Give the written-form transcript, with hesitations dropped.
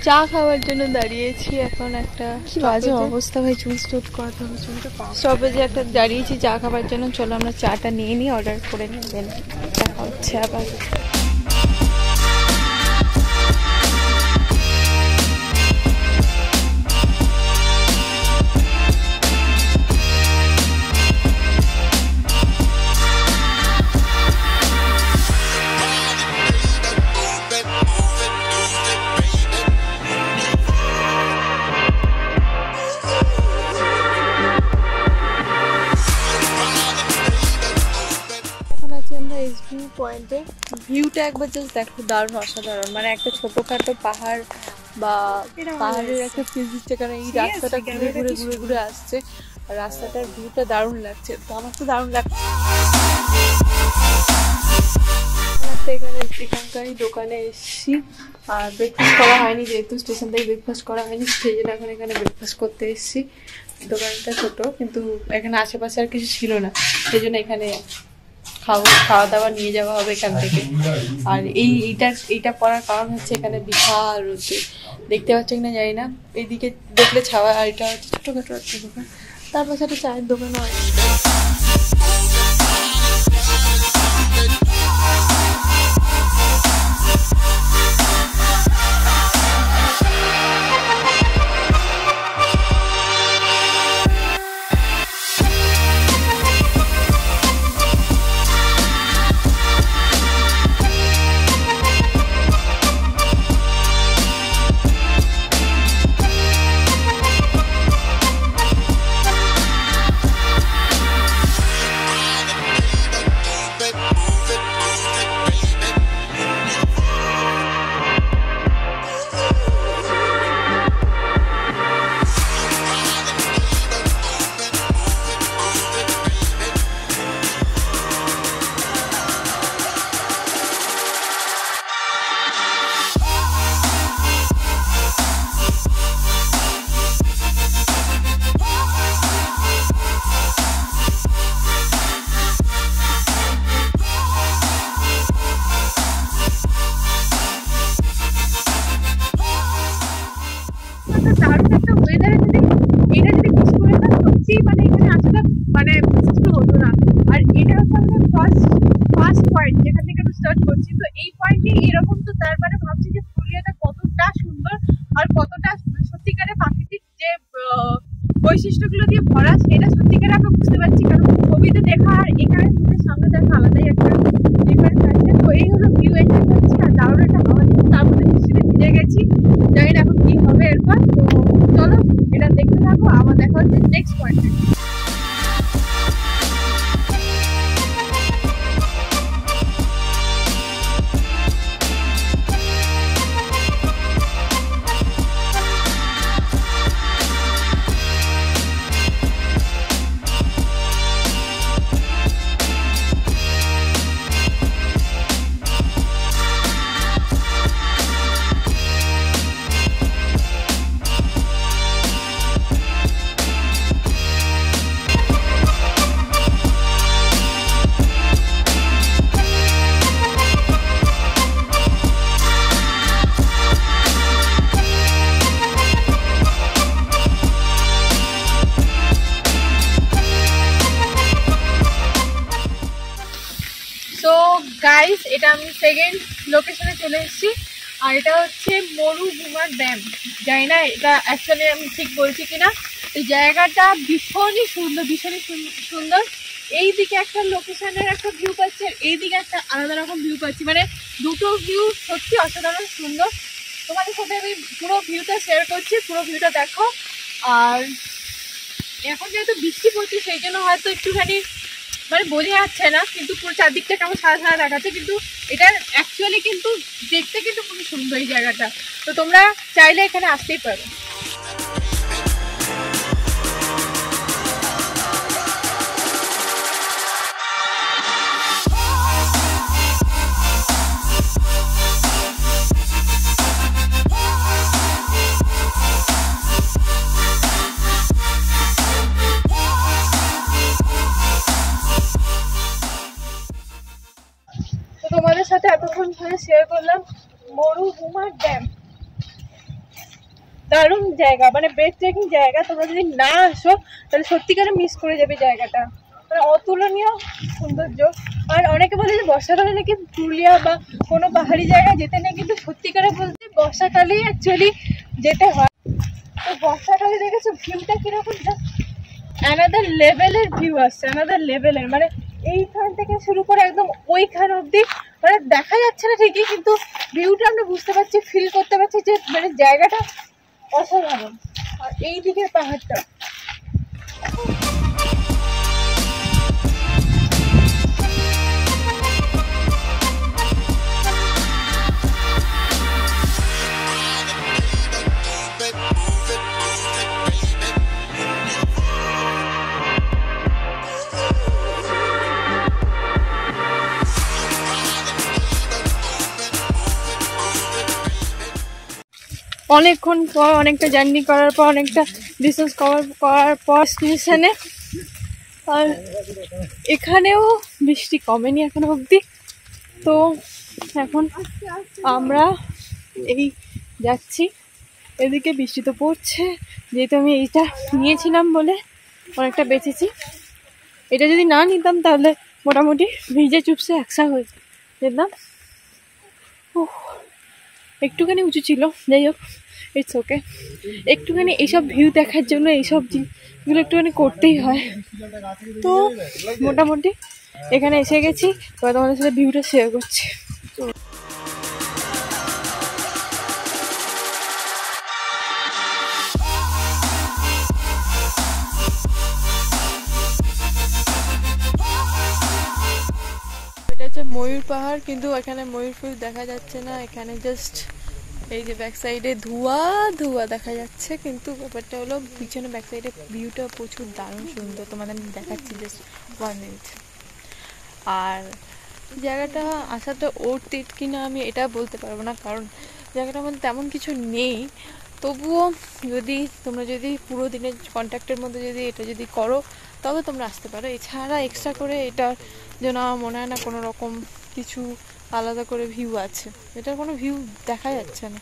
চা খাওয়ার জন্য দাঁড়িয়েছি এখন। একটা কি বাজে অবস্থা ভাই, চুল স্টুট করাতে হবে, চুলটা স্টপেজে একটা দাঁড়িয়েছি চা খাবার জন্য। চলো আমরা চাটা নিয়ে নিই, অর্ডার করে নিই, দেন দেখা হচ্ছে আবার। পয়েন্টে ভিউটা একবার জাস্ট দেখো, দারুণ অসাধারণ। মানে একটা ছোটখাটো পাহাড় বা পাহাড়ের একটা ফিল দিচ্ছে, কারণ এই রাস্তাটা ঘুরে ঘুরে ঘুরে ঘুরে আসছে আর রাস্তাটার ভিউটা দারুণ লাগছে। তো আমার তো দারুণ লাগছে। এখানকারই দোকানে এসেছি আর ব্রেকফাস্ট করা হয়নি, যেহেতু স্টেশন থেকে ব্রেকফাস্ট করা হয়নি, সেই জন্য এখন এখানে ব্রেকফাস্ট করতে এসেছি। দোকানটা ছোট, কিন্তু এখানে আশেপাশে আর কিছু ছিল না, সেই জন্য এখানে খাওয়া দাওয়া নিয়ে যাওয়া হবে এখান থেকে। আর এইটা করার কারণ হচ্ছে এখানে বিশাল রয়েছে, দেখতে পাচ্ছ কিনা জানি না, এইদিকে দেখলে ছাওয়া। আর এটা হচ্ছে ছোটোখাটো একটা দোকান, তার পাশে একটা চায়ের দোকানও আছে। দারুণ একটা ওয়েদার, এটা যদি মিস করে না সত্যি, মানে এখানে আসলে মানে কিছু হতো না। আর এটা হচ্ছে আমাদের ফার্স্ট পয়েন্ট যেখান থেকে আমি স্টার্ট করছি। তো এই পয়েন্টে এরকম, তো তার মানে ভাবছি যে পুরুলিয়াটা কতটা সুন্দর আর কতটা সত্যিকারের প্রাকৃতিক যে বৈশিষ্ট্যগুলো দিয়ে ভরা, সেটা সত্যিকারে আমরা বুঝতে পারছি। কারণ ছবিতে দেখা আর এখানে চোখের সামনে দেখা আলাদাই একটা ডিফারেন্স আছে। তো এই হলো ভিউ এনজয় করছি আর দারুণ একটা হাওয়া দিচ্ছে, তার মধ্যে বৃষ্টিতে ভিজে গেছি, জানি না এখন কি হবে এরপর। তো চলো এটা দেখতে থাকো, আবার দেখা হচ্ছে নেক্সট পয়েন্টে। গাইস, এটা আমি সেকেন্ড লোকেশনে চলে এসেছি আর এটা হচ্ছে মরুভূমা ড্যাম। জানি না এটা অ্যাকচুয়ালি আমি ঠিক বলছি কিনা। এই জায়গাটা ভীষণই সুন্দর। এইদিকে একটা লোকেশনের একটা ভিউ পাচ্ছি আর এইদিকে একটা আলাদা রকম ভিউ পাচ্ছি, মানে দুটো ভিউ সত্যি অসাধারণ সুন্দর। তোমাদের সাথে আমি পুরো ভিউটা শেয়ার করছি, পুরো ভিউটা দেখো। আর এখন যেহেতু বৃষ্টি পড়ছে সেই জন্য হয়তো একটুখানি মানে বোঝা যাচ্ছে না, কিন্তু পুরো চারদিকটা কেমন সাদা সাদা দেখাচ্ছে, কিন্তু এটা অ্যাকচুয়ালি কিন্তু দেখতে কিন্তু খুবই সুন্দর এই জায়গাটা। তো তোমরা চাইলে এখানে আসতেই পারো। তোমাদের সাথে এতক্ষণ ধরে শেয়ার করলাম মরুভূমা ড্যাম। দারুণ জায়গা, মানে ব্রেথ টেকিং জায়গা। তোমরা যদি না আসো তাহলে সত্যিকারে মিস করে যাবে জায়গাটা, মানে অতুলনীয় সৌন্দর্য। আর অনেকে বলে যে বর্ষাকালে নাকি পুরুলিয়া বা কোনো পাহাড়ি জায়গায় যেতে নেই, কিন্তু সত্যিকারে বলতে বর্ষাকালেই অ্যাকচুয়ালি যেতে হয়। তো বর্ষাকালে দেখেছো ভিউটা কিরকম, অ্যানাদার লেভেলের ভিউ আসছে, অ্যানাদার লেভেলের। মানে এইখান থেকে শুরু করে একদম ওইখান অবধি মানে দেখা যাচ্ছে না ঠিকই, কিন্তু ভিউটা আমরা বুঝতে পারছি, ফিল করতে পারছি যে মানে জায়গাটা অসাধারণ। আর এই দিকের পাহাড়টা অনেকক্ষণ পর, অনেকটা জার্নি করার পর, অনেকটা ডিস্টেন্স কভার করার পর স্টেশনে। আর এখানেও বৃষ্টি কমেনি এখনো অবধি। তো এখন আমরা এই যাচ্ছি, এদিকে বৃষ্টি তো পড়ছে, যেহেতু আমি এইটা নিয়েছিলাম বলে অনেকটা বেঁচেছি। এটা যদি না নিতাম তাহলে মোটামুটি ভিজে চুপসে একসা হয়ে যেতাম। একটুখানি উঁচু ছিল, যাই হোক ইটস ওকে। একটুখানি এইসব ভিউ দেখার জন্য এইসব জিনিসগুলো একটুখানি করতেই হয়। তো মোটামুটি এখানে এসে গেছি, এবার তোমাদের সাথে ভিউটা শেয়ার করছি। এটা হচ্ছে ময়ূর পাহাড়, কিন্তু এখানে ময়ূর ফুল দেখা যাচ্ছে না। এখানে জাস্ট এই যে ব্যাক সাইডে ধোঁয়া ধোঁয়া দেখা যাচ্ছে, কিন্তু ব্যাপারটা হলো পিছনে ব্যাক সাইডে ভিউটা প্রচুর দারুণ সুন্দর। তোমাদের আমি দেখাচ্ছি জাস্ট 1 মিনিট। আর জায়গাটা আসাটা ওর্থ ইট কিনা আমি এটা বলতে পারবো না, কারণ জায়গাটার মধ্যে তেমন কিছু নেই। তবুও তোমরা যদি পুরো দিনের কন্ট্যাক্টের মধ্যে যদি এটা যদি করো তবে তোমরা আসতে পারো। এছাড়া এক্সট্রা করে এটার জন্য আমার মনে হয় না কোনো রকম কিছু আলাদা করে ভিউ আছে, এটার কোনো ভিউ দেখা যাচ্ছে না।